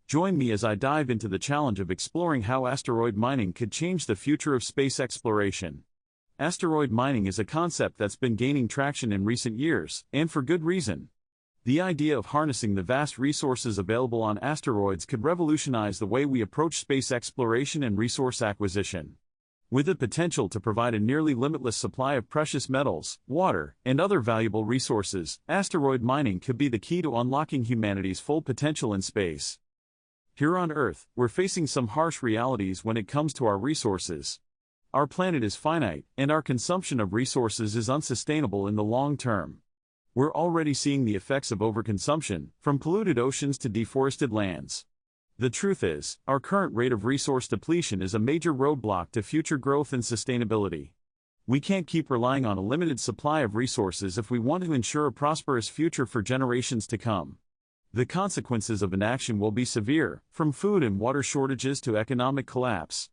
Join me as I dive into the challenge of exploring how asteroid mining could change the future of space exploration. Asteroid mining is a concept that's been gaining traction in recent years, and for good reason. The idea of harnessing the vast resources available on asteroids could revolutionize the way we approach space exploration and resource acquisition. With the potential to provide a nearly limitless supply of precious metals, water, and other valuable resources, asteroid mining could be the key to unlocking humanity's full potential in space. Here on Earth, we're facing some harsh realities when it comes to our resources. Our planet is finite, and our consumption of resources is unsustainable in the long term. We're already seeing the effects of overconsumption, from polluted oceans to deforested lands. The truth is, our current rate of resource depletion is a major roadblock to future growth and sustainability. We can't keep relying on a limited supply of resources if we want to ensure a prosperous future for generations to come. The consequences of inaction will be severe, from food and water shortages to economic collapse.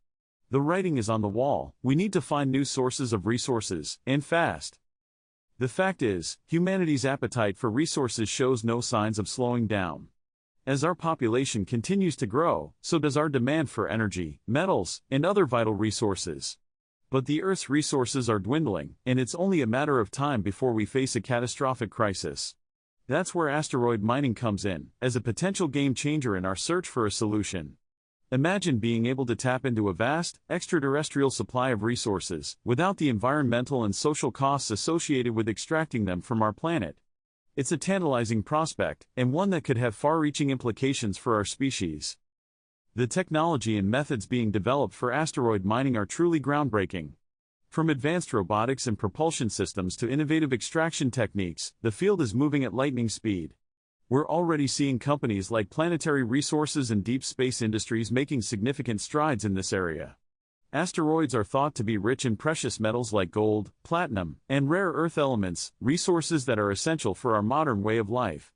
The writing is on the wall. We need to find new sources of resources, and fast. The fact is, humanity's appetite for resources shows no signs of slowing down. As our population continues to grow, so does our demand for energy, metals, and other vital resources. But the Earth's resources are dwindling, and it's only a matter of time before we face a catastrophic crisis. That's where asteroid mining comes in, as a potential game changer in our search for a solution. Imagine being able to tap into a vast, extraterrestrial supply of resources, without the environmental and social costs associated with extracting them from our planet. It's a tantalizing prospect, and one that could have far-reaching implications for our species. The technology and methods being developed for asteroid mining are truly groundbreaking. From advanced robotics and propulsion systems to innovative extraction techniques, the field is moving at lightning speed. We're already seeing companies like Planetary Resources and Deep Space Industries making significant strides in this area. Asteroids are thought to be rich in precious metals like gold, platinum, and rare earth elements, resources that are essential for our modern way of life.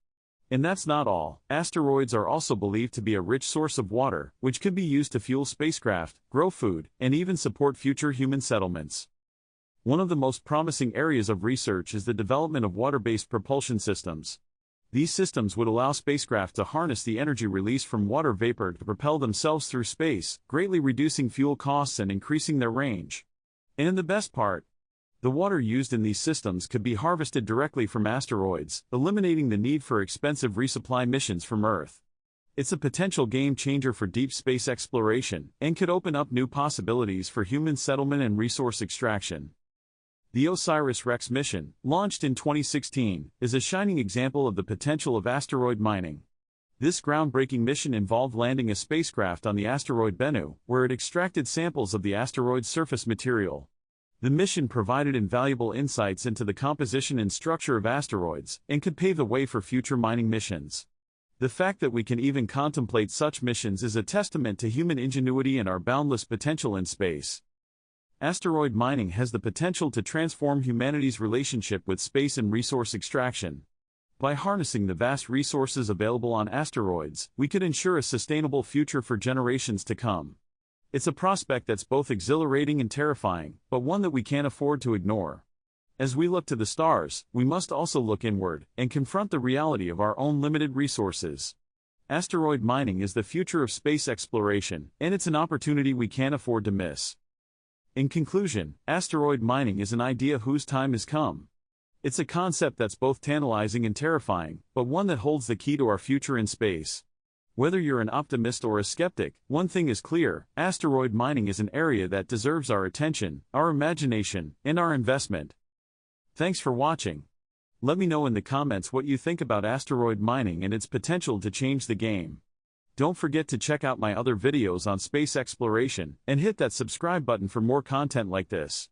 And that's not all. Asteroids are also believed to be a rich source of water, which could be used to fuel spacecraft, grow food, and even support future human settlements. One of the most promising areas of research is the development of water-based propulsion systems. These systems would allow spacecraft to harness the energy released from water vapor to propel themselves through space, greatly reducing fuel costs and increasing their range. And the best part, the water used in these systems could be harvested directly from asteroids, eliminating the need for expensive resupply missions from Earth. It's a potential game changer for deep space exploration, and could open up new possibilities for human settlement and resource extraction. The OSIRIS-REx mission, launched in 2016, is a shining example of the potential of asteroid mining. This groundbreaking mission involved landing a spacecraft on the asteroid Bennu, where it extracted samples of the asteroid's surface material. The mission provided invaluable insights into the composition and structure of asteroids, and could pave the way for future mining missions. The fact that we can even contemplate such missions is a testament to human ingenuity and our boundless potential in space. Asteroid mining has the potential to transform humanity's relationship with space and resource extraction. By harnessing the vast resources available on asteroids, we could ensure a sustainable future for generations to come. It's a prospect that's both exhilarating and terrifying, but one that we can't afford to ignore. As we look to the stars, we must also look inward, and confront the reality of our own limited resources. Asteroid mining is the future of space exploration, and it's an opportunity we can't afford to miss. In conclusion, asteroid mining is an idea whose time has come. It's a concept that's both tantalizing and terrifying, but one that holds the key to our future in space. Whether you're an optimist or a skeptic, one thing is clear: asteroid mining is an area that deserves our attention, our imagination, and our investment. Thanks for watching. Let me know in the comments what you think about asteroid mining and its potential to change the game. Don't forget to check out my other videos on space exploration, and hit that subscribe button for more content like this.